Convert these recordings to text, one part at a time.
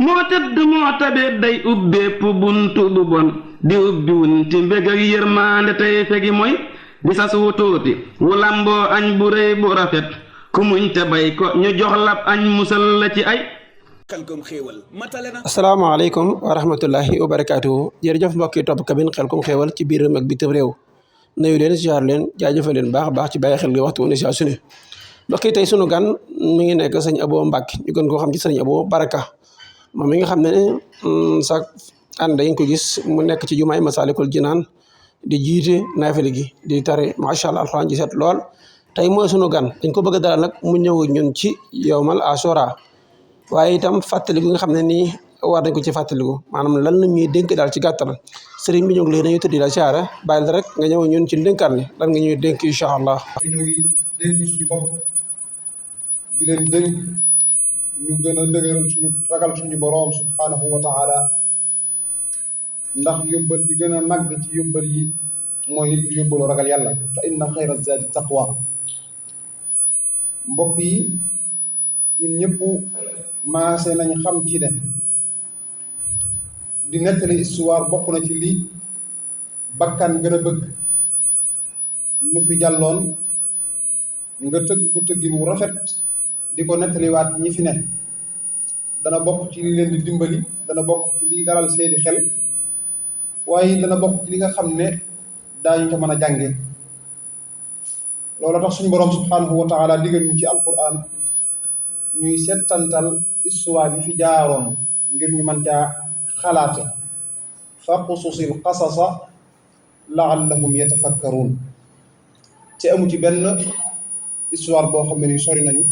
moo tëdd moo tabeet day ubbeepp buntu bu bon di ubbi wunti mbég ak yërmaande tey fegi mooy di sas wu tuuti wu lamboo añ bu rëy bu rafet ku muñ te bay ko ñu jox lab añ musal la ci ay Xelcom xéewal matale na. asalaamaaleykum wa rahmatullahi wa barakaatuhu jërëjëf mbokki topp cabine Xelcom xéewal ci biiram ak bitim réew nuyu leen ziar leen jaajëfal leen baax baax ci bàyyi xel gi waxtu wu ne saa su ne mbokk yi tey sunu gan mi ngi nekk sëñ Abo Mbacke ñu gën koo xam ci sëñ Abo Baraka moom mi nga xam ne sax ànd dañ ko gis mu nekk ci jumaay Masaalikul Jinaan di jiite naafile gi di tare macha allah alxuraan ji set lool tey mooy sunu gan dañ ko bëgg a dalal nag mu ñëw ñun ci yawmal asura waaye itam fàttaliku nga xam ne nii war nañ ko ci fàttaliku maanaam lan la ñuy dénk daal ci gàttal sëriñ bi ñu ngi lay dañuy tëddi la siyaara bàyyi la rek nga ñëw ñun ci ndénkaan li lan nga ñuy dénk incha allah. ñuy dénk suñu bopp di leen dénk ñu gën a dëgëral suñu ragal suñu boroom subhanahu wa taala ndax yóbbal bi gën a màgg ci yóbbal yi mooy yóbbalu ragal yàlla fa inna xayra zaadi taqwa mbokk yi ñun ñëpp maase nañ xam ci ne di nettali histoire bokk na ci li bakkan gën a bëgg lu fi jàlloon nga tëgg ko tëggin wu rafet di ko nettaliwaat ñi fi ne dana bokk ci li leen di dimbali dana bokk ci li dalal seeni xel waaye dana bokk ci li nga xam ne daañu ca mën a jànge loolu tax suñu boroom subhanahu wa taala digal ñu ci alquran ñuy settantal histoire yi fi jaaroon ngir ñu mën caa xalaate faqsusil qasasa laallahum yatafakkaruun te amu ci benn histoire boo xam ne ni sori nañu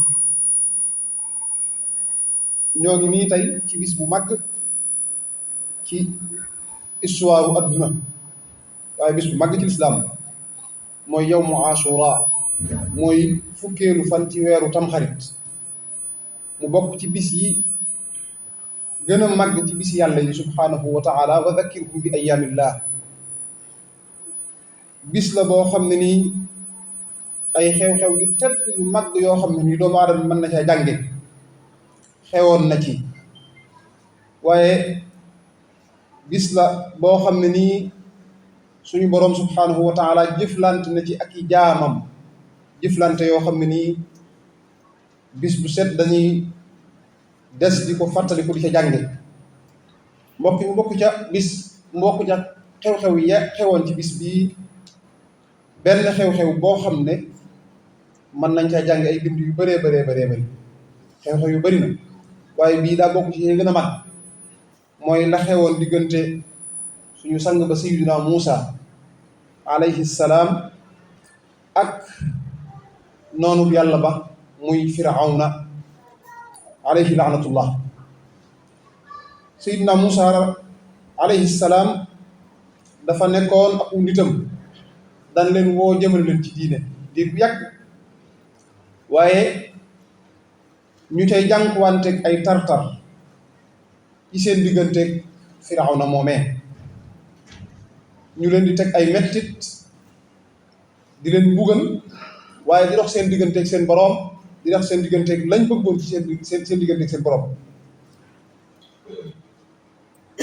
ñoo ngi nii tey ci bis bu mag ci histoire u adduna waaye bis bu mag ci lislaam mooy yawmu ashura mooy fukkeelu fan ci weeru tamxarit mu bokk ci bis yi gën a màgg ci bis yàlla yi subhanahu wa taala wa dhakkirhum bi ayaamillah bis la boo xam ne nii ay xew-xew yu tedd yu màgg yoo xam ne nii doomu aadama mën na caa jànge xewoon na ci waaye bis la boo xam ne nii suñu boroom subhanahu wa taala jëflante na ci ak i jaamam jëflante yoo xam ne nii bis bu set dañuy des di ko fàttaliku di ca jànge mbokk mu bokk ca xew-xew ya xewoon ci bis bii benn xew-xew boo xam ne mën nañ caa jànge ay bind yu bëree bëri xew-xew yu bëri na waaye bii daa bokk ci gën a mag mooy la xewoon diggante suñu sang ba sayyidina Muusa alayhi salaam ak noonu yàlla ba muy firawna alayhi laanatullah sayyidina Muusa alayhi salaam dafa nekkoon ak nitam daan leen woo jëmale leen ci diine di bu yàgg waaye ñu cay jànkuwanteeg ay tartar ci seen digganteeg firawna moomee ñu leen di teg ay mettit di leen mbugal waaye di dox seen digganteeg seen boroom di dox seen digganteeg lañ bëggoon ci seen digganteeg seen boroom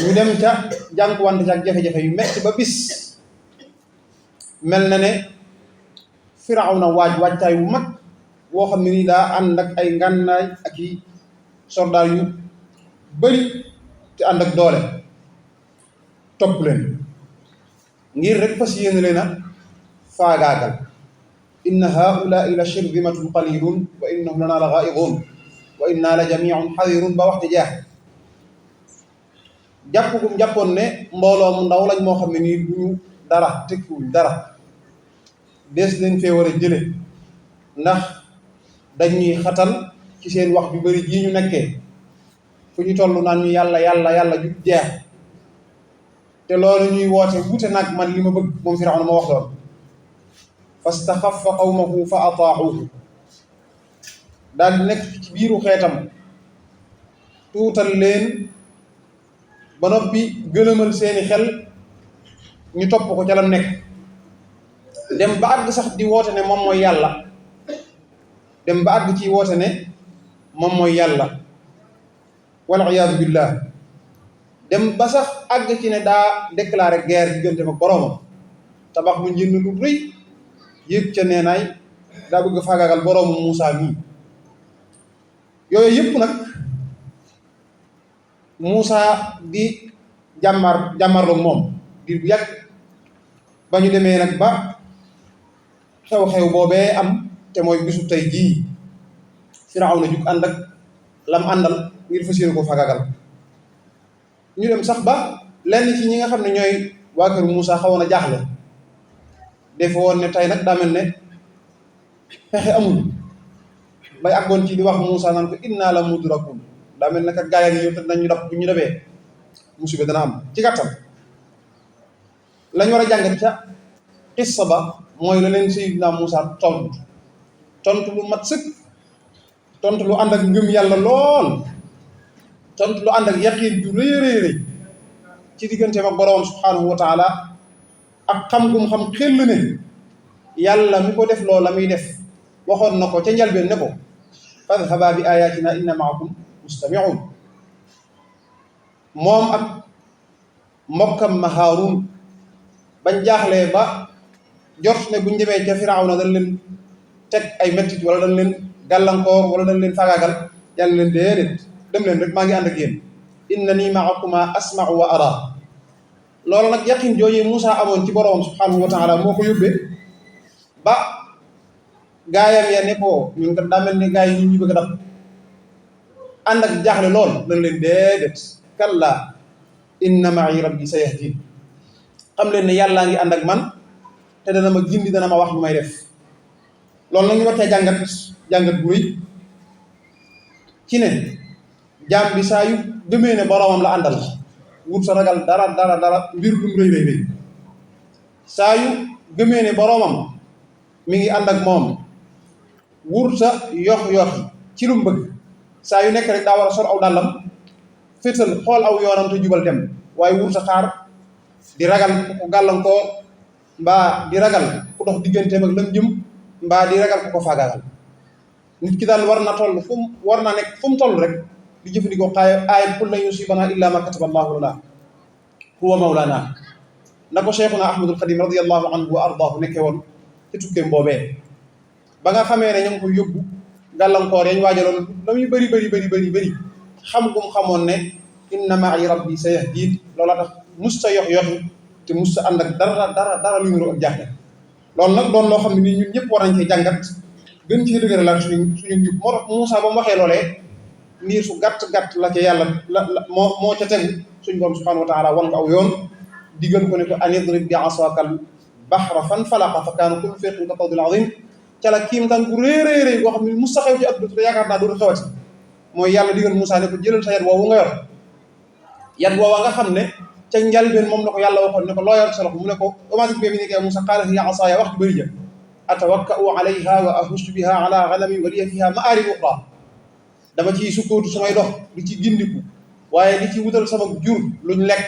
ñu dem ca jànkuwante ca ak jafe-jafe yu metti ba bis mel na ne firawna waajtaay wu mag woo xam ne nii daa ànd ak ay ngànnaay ak i soldaar yu bari te ànd ak doole topp leen ngir rek fas yéene leen a faagaagal inna haulaai la shirdimatun qalilun wa innahum lana la ghaidun wa inna la jamiun xadirun ba waxte jeex jàpp gum jàppoon ne mbooloo mu ndaw lañ moo xam ne nii duñu dara tekkiwuñ dara dees leen fee war a jële ndax dañuy xatal ci seen wax bi bari jii ñu nekkee fu ñu toll naan ñu yàlla ju jeex te loolu ñuy woote wuute nag man li ma bëgg moom Firawna ma wax loolu fastaxaffa qawmahu fa ataaxuuhu daal di nekk ci biiru xeetam tuutal leen ba noppi gëlëmal seeni xel ñu topp ko ca lam nekk dem ba àgg sax di woote ne moom mooy yàlla dem ba àgg ci woote ne moom mooy yàlla wal iyaadu billah dem ba sax àgg ci ne daa déclaré guerre diggante ak boroomam tabax lu njënd lu rëy yëg ca neenaay daa bëgg faagaagal boroomu Muusaa mii yooyu yëpp nag Muusaa di jàmmarloog moom di bu yàgg ba ñu demee nag ba xew-xew boobee am te mooy bisu tey jii Firawna jug ànd ak lam àndal ngir fas yéene ko faagaagal ñu dem sax ba lenn ci ñi nga xam ne ñooy waa kër Muusaa xawoon a jaaxle defe woon ne tey nag daa mel ne pexe amul bay àggoon ci di wax Muusaa naan ko inna la mudrakun daa mel ne kat gaay yi ñëw te nañ ñu dab bu ñu dabee musiba dana am ci gàttal lañ war a jàngat ca xissa ba mooy la leen Sayyidina Muusaa tontu lu mat sëkk tontu lu ànd ak ngëm yàlla lool tontu lu ànd ak yaqiin ju rëy rëy ci digganteem ak boroom subhaanahu wa taala ak xam gum xam xel ne yàlla mi ko def loola muy def waxoon na ko ca njalbeen ne ko fadhaba bi ayatina inna maakum mustami'un moom ak mbokkam ma Haaruun bañ jaaxlee ba jort ne buñ demee ca Firawna dañ leen teg ay mettit wala dañ leen gàllankoor wala dañ leen fagaagal yàlla leen déedéet dem leen rek maa ngi ànd ak yéen innanii ma'akuma asma'u wa ara loolu nag yaqin jooju Muusaa amoon ci boroom subhaanahu wa taala moo ko yóbbee ba gaayam ya ne ko ñun kat daa mel ni gaay yi ñu bëgg a dab ànd ak jaaxle lool dañ leen déedéet kallaa inna ma'i rabbi sayahdin xam leen ne yàllaa ngi ànd ak man te dana ma gindi dana ma wax lu may def loolu nag ñu war cee jàngat bu rëy ci ne jaam bi saa yu gëmee ne boroomam la àndal wut sa ragal dara mbir lu mu rëy saa yu gëmee ne boroomam mi ngi ànd ak moom wut sa yox ci lu mu bëgg saa yu nekk rek daa war a sol aw dàllam féetal xool aw yoonam te jubal dem waaye wut sa xaar di ragal ku ko gàllankoor mbaa di ragal ku dox digganteem ak lam jëm mbaa di ragal ku ko faagaagal nit ki daal war na toll war na nekk fu mu toll rek di jëfandikoo aayat qul lan yusiibanaa illaa maa kataba Allaahu lanaa huwa mawlaanaa na ko Cheikhuna Ahmadul Xadim radiyallahu anhu wa ardaahu nekkee woon ci tukkeem boobee ba nga xamee ne ña ngi ko yóbbu gàllankoor yañ waajaloon la muy bëri xam gum xamoon ne inna ma'i rabbi sayahdiin loola tax mus sa yoxi te mus sa ànd ak dara lu nuru ak jaaxle loolu nag doon loo xam ne nii ñun ñëpp war nañ cee jàngat gën ci dëgëralaat suñu njub moo tax Muusaa ba mu waxee loolee ndiir su gàtt la ca yàlla moo ca tegu suñ borom subhaanahu wa taala wan ko aw yoon digal ko ne ko an idrib bi asaakal bahra fanfalaqa fa kaana kullu firqin ka tawdil azim ca la kiimtaan bu réeréeréy boo xam ne mus sa xew ci àdduna te yaakaar naa dootu xewati mooy yàlla digal Muusaa ne ko jëlal sa yat woowu nga yor yat woowa nga xam ne ca njalbeen moom la ko yàlla waxoon ne ko loo yor sa loxo mu ne ko omatik bi yamiinika yaa Muusaa qaala hiya asaaya wax ju bëri ja atawakka'u alayha wa ahussu biha ala ghanami wa liya fiha ma'aarib ukhraa dama ciy sukkootu samay dox di ci gindiku waaye di ci wutal sama jur luñ lekk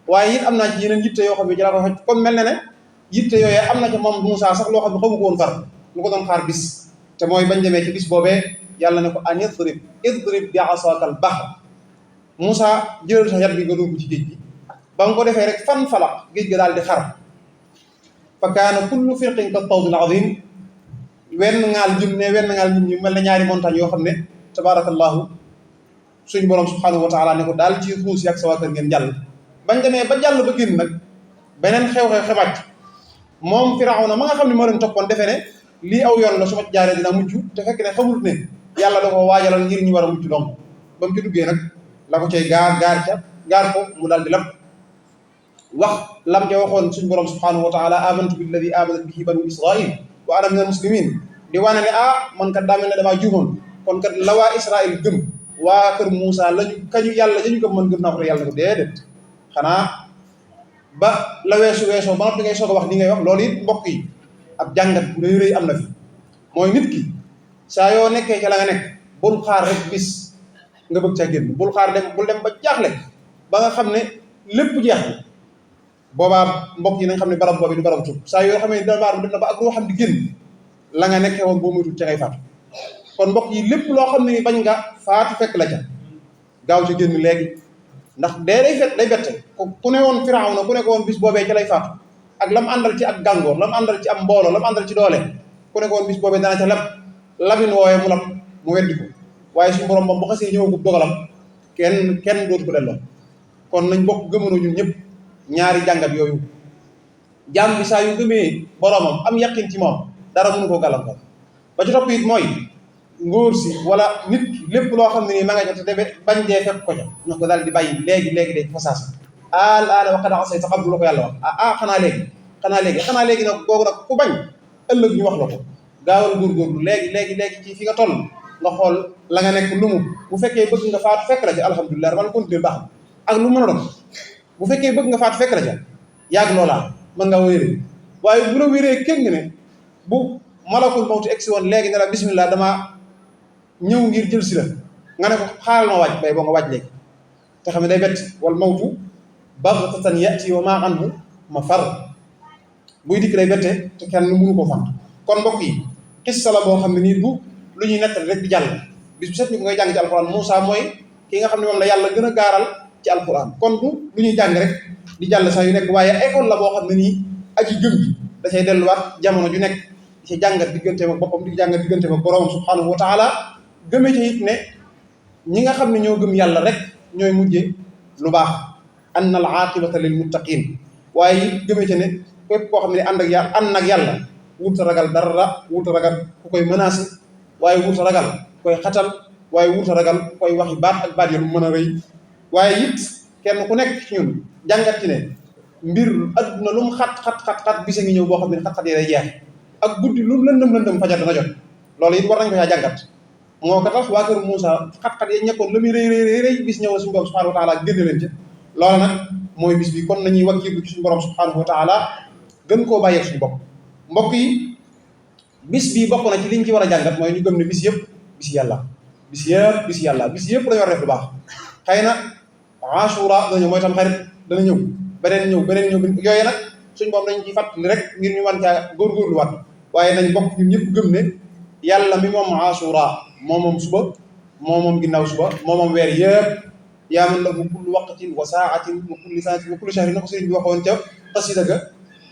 waaye it am naa ci yeneen yitte yoo xam ne jëlaa ko xoj comme mel ne ne yitte yooyee am na ca moom Muusaa sax loo xam ne xamu ko woon far lu ko doon xaar bis te mooy bañ demee ci bis boobee yàlla ne ko an idrib bi asaakal bahr Muusaa jëlal sa yat bi nga dóor ko ci géej gi ba nga ko defee rek fan falaq géej ga daal di xar fa kaana kullu firqin ka tawdil azim wenn ngaal jëm ñu mel ne ñaari montagne yoo xam ne tabarakallahu suñu borom subhanahu wa taala ne ko daal ci xuus yi ak sa waa kër ngeen jàll bañ demee ba jàll ba génn nag beneen xew-xew xebaat moom Firawna ma nga xam ne moo leen toppoon defee ne lii aw yoon la su ma jaaree dina mucc te fekk ne xamul ne yàlla da ko waajalal ngir ñu war a mucc donc ba mu ci duggee nag la ko cay gaar ko mu daal di lab wax lam ca waxoon suñu borom subhanahu wa taala amantu billadi amanat bihi banu israil wa ana min al muslimin di wane ne man kat daa mel ne damaa juumoon kon kat la waa Israël gëm waa kër Muusaa kañu yàlla dañu gëm man gëm naa ko te yàlla ko déedéet xanaa ba la weesoo ba noppi ngay soog a wax li ngay wax loolu it mbokk yi ab jàngat bu rëy am na fi mooy nit ki saa yoo nekkee ca la nga nekk bul xaar rek bis nga bëgg caa génn bul dem ba jaaxle ba nga xam ne lépp jeex na boobaa mbokk yi nañ xam ne barab boobu du barab tub saa yoo xam ne doomu dem na ba ak loo xam di génn la nga nekkee woon boo moytul ca ngay faatu kon mbokk yi lépp loo xam ne bañ nga faatu fekk la ca gaaw ci génn léegi ndax dee day bette ku ne woon Firawna ku ne ko woon bis boobee ci lay faatu ak lam àndal ci ak gàngoor lam àndal ci am mbooloo lam àndal ci doole ku ne ko woon bis boobee dana ca labin wooye mu lab mu weddi ko waaye suñu borom moom bu xasee ñëwagub dogalam kenn dootu ko delloo kon nañ bokk gëmanoo ñun ñëpp ñaari jàngat yooyu jaam bi saa yu gëmee boromam am yaqin ci moom dara mënu koo gàllankoor ba ci topp it mooy ngóor si wala nit lépp loo xam ne nii ma nga ca te deme bañ dee fekk ko ca na ko daal di bàyyi léegi fa saasa aana wa qad asayta qablu la ko yàlla wax xanaa léegi nag googu nag ku bañ ëllëg ñu wax la ko gaawal góorgóorlu léegi ci fi nga toll nga xool la nga nekk lu mu bu fekkee bëgg nga faatu fekk la ca alhamdulilah man continuer baax ak lu mën a doon bu fekkee bëgg nga faatu fekk la ca yàgg loolaa mën nga wéree waaye bu la wéree kenn ne bu malakul mawti egsi woon léegi ne la bismillah dama ñëw ngir jël si la nga ne ko xaaral ma wàcc bay boo nga wàcc léegi te xam ne day bett wal mawtu baghtatan ya'ti wa maa anhu mafar buy dikk day bette te kenn mënu ko fant kon mbokk yi xissa la boo xam ne nii bu lu ñuy nettali rek di jàll bis bu set ñu ko ngay jàng ci alquran Moussa mooy ki nga xam ne moom la yàlla gën a gaaral ci alquran kon du lu ñuy jàng rek di jàll saa yu nekk waaye école la boo xam ne nii aji gëm ji da cay delluwaat jamono ju nekk di ca jàngat digganteem ak boppam di jàngat digganteem ak boroomam subhanahu wa taala gëmee ci it ne ñi nga xam ne ñoo gëm yàlla rek ñooy mujje lu baax anna al aqibata lil muttaqin waaye it gëmee ci ne képp koo xam ne ànd ak yàlla wurta ragal dara wurta ragal ku koy menacé waaye wurta ragal koy xatal waaye wurta ragal koy waxi baat ak baat yi lu mën a rëy waaye it kenn ku nekk ci ñun jàngat ci ne mbir adduna lu mu xat bisa ngi ñëw boo xam ne xat-xat yi day jeex ak guddi lu lëndëm fajar dana jot loolu it war nañ ko yaa jàngat moo ko tax waa kër Moussa xat-xat yi ñekkoon la muy rëy bis ñëw la suñu borom subhanahu wa taala génne leen ca loolu nag mooy bis bi kon nañuy wakkiilu ci suñu borom subhanahu wa taala gën koo bàyyeeg suñu bopp mbokk yi bis bii bokk na ci liñ ci war a jàngat mooy ñu gëm ne bis yëpp bis yàlla bis yëpp dañu war a def lu baax xëy na Ashura dana ñëw mooy tam xarit dana ñëw beneen ñëw yooyu nag suñ borom dañ ci fàttali rek ngir ñu mën caa góorgóorluwaat waaye nañ bokk ñun ñëpp gëm ne yàlla mi moom Ashura moom suba moom ginnaaw suba moom weer yëpp yaa man lahu kullu waqtin wa saatin wa kulli saatin wa kulli shahrin na ko sëriñ bi waxoon ca xasida ga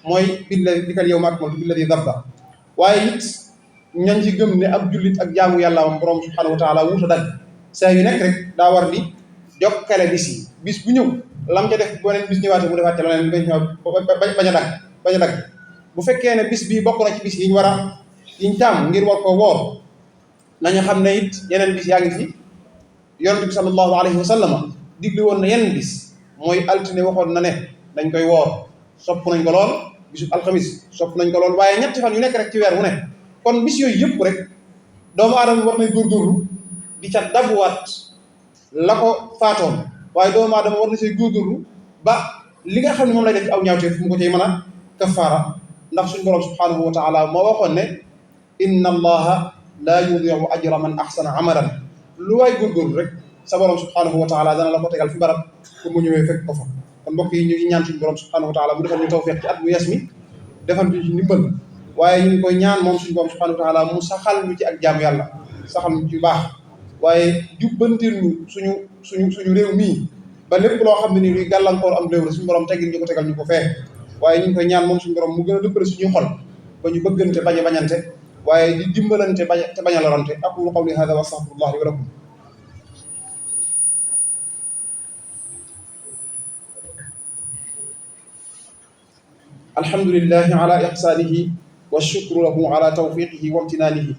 mooy bikal yawma akmaltu billadi dabba waaye it ñañ ci gëm ne ab jullit ak jaamu yàlla moom borom subhanahu wa taala wuuta dagg saa yu nekk rek daa war di jokkale bis bu ñëw lam ca def beneen bis ñëwaatee mu defaat ca leneen bañ a dagg bu fekkee ne bis bii bokk na ci bis yiñ taam ngir war koo woor nañu xam ne it yeneen bis yaa ngi fi yonent bi sallallahu alayhi wa sallam digli woon na yeneen bis mooy altine waxoon na ne dañ koy woor sopp nañ ko lool bisub alxamis sopp nañ ko lool waaye ñetti fan yu nekk rek ci weer wu nekk kon bis yooyu yëpp rek doomu aadama war nañ góorgóorlu di ca dabuwaat la ko faatoon waaye doomu aadama war na say góorgóorlu ba li nga xam ne moom lay def ci aw ñaawteef mu ko cay mën a kafaara ndax suñu borom subhanahu wa taala moo waxoon ne inna allaha laa yudiu ajra man ahsana amalan lu waay góorgóorlu rek sa borom subhanahu wa taala dana la ko tegal fi barab pour mu ñëwee fekk ko fa kon mbokk yi ñu ngi ñaan suñu borom subhanahu wa taala mu defal ñu tawfeex ci at mu yes mi defal ñu ci ndimbal waaye ñu ngi koy ñaan moom suñu borom subhanahu wa taala mu saxal ñu ci ak jaamu yàlla saxal ñu ci baax waaye jubbantil ñu suñu réew mii ba lépp loo xam ne nii luy gàllankoor am réew la suñu borom teggil ñu ko tegal ñu ko fee waaye ñu ngi koy ñaan moom suñu borom mu gën a dëppale suñuy xol ba ñu bëggante bañ a bañante waaye di dimbalante te bañ a lorante aqulu qawli hada wa astaghfirullah li wa lakum alhamdulillahi ala ihsanihi wa shukru lahu ala tawfiqihi wa imtinanihi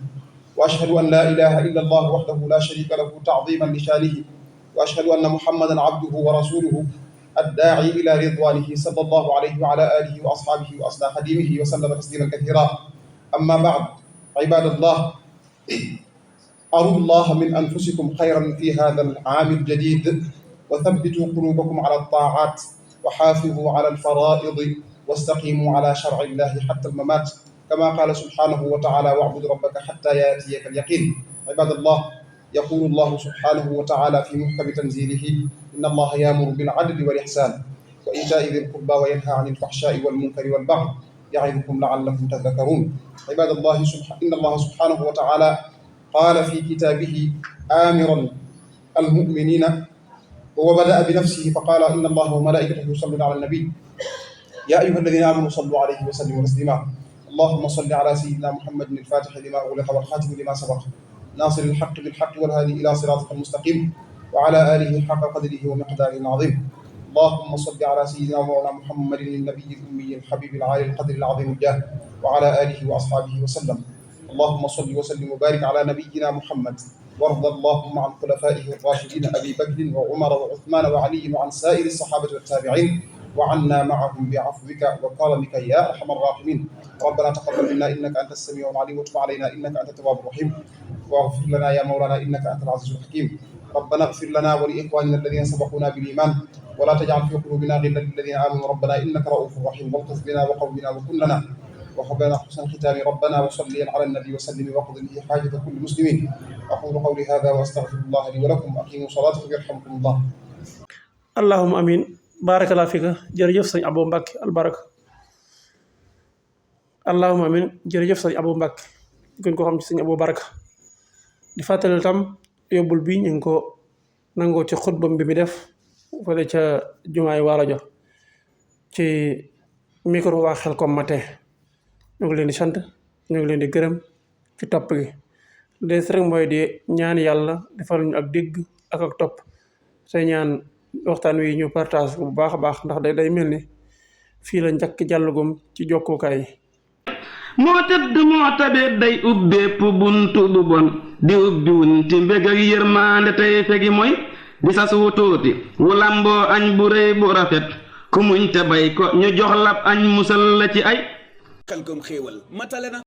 wa ashhadu an la ilaha illa allah wahdahu la sharika lahu ta'ziman li shanihi wa ashhadu anna muhammadan abduhu wa rasuluhu الداعي إلى رضوانه صلى الله عليه وعلى آله وأصحابه وأصلى خديمه وسلم تسليما كثيرا أما بعد عباد الله أروا الله من أنفسكم خيرا في هذا العام الجديد وثبتوا قلوبكم على الطاعات وحافظوا على الفرائض واستقيموا على شرع الله حتى الممات كما قال سبحانه وتعالى واعبد ربك حتى يأتيك اليقين عباد الله يقول الله سبحانه وتعالى في محكم تنزيله إن الله يأمر بالعدل والإحسان وإيتاء ذي القربى وينهى عن الفحشاء والمنكر والبغي يعظكم لعلكم تذكرون عباد الله إن الله سبحانه وتعالى قال في كتابه آمرا المؤمنين وبدأ بنفسه فقال إن الله وملائكته يصلون على النبي يا أيها الذين آمنوا صلوا عليه وسلموا تسليما اللهم صل على سيدنا محمد الفاتح لما أغلق والخاتم لما سبق ناصر الحق بالحق والهادي إلى صراطك المستقيم وعلى آله حق قدره ومقداره العظيم اللهم صل على سيدنا مولانا محمد النبي الأمي الحبيب العالي القدر العظيم الجاه وعلى آله وأصحابه وسلم اللهم صل وسلم وبارك على نبينا محمد وارض اللهم عن خلفائه الراشدين أبي بكر وعمر وعثمان وعلي وعن سائر الصحابة والتابعين وعنا معهم بعفوك وكرمك يا أرحم الراحمين ربنا تقبل منا إنك أنت السميع العليم وتب علينا إنك أنت التواب الرحيم واغفر لنا يا مولانا إنك أنت العزيز الحكيم ربنا اغفر لنا ولإخواننا الذين سبقونا بالإيمان ولا تجعل في قلوبنا غلا للذين آمنوا ربنا إنك رؤوف رحيم والطف بنا وقومنا وكن لنا وهب لنا حسن الختام ربنا وصلي على النبي وسلم وقض به حاجة كل مسلمين أقول قولي هذا وأستغفر الله لي ولكم أقيموا صلاتكم يرحمكم الله اللهم آمين barakallahu fika jërëjëf sëñ Abou Mbacke albaraka allahumma amin jërëjëf sëñ Abou Mbacke gën ko xam ci sëñ Abou Baraka di fàttali tam yóbbul bi ñu ngi ko nangoo ci xutbam bi mi def fële ca jumaay Waalo ci micro waa Xelcom matin ñu ngi leen di sant ñu ngi leen di gërëm ci topp gi des rek mooy di ñaan yàlla defal ñu ak dégg ak topp say ñaan waxtaan wi ñu partage bu baax a baax ndax day mel ni fii la njëkk jàllugum ci jokkukaay yi moo tëdd moo tabeet day ubbeepp buntu bu bon di ubbi wunti mbég ak yërmaande tey fegi mooy di sas wu tuuti wu lamboo añ bu rëy bu rafet ku muñ te bay ko ñu jox lab añ musal la ci ay Xelcom xéewal matale na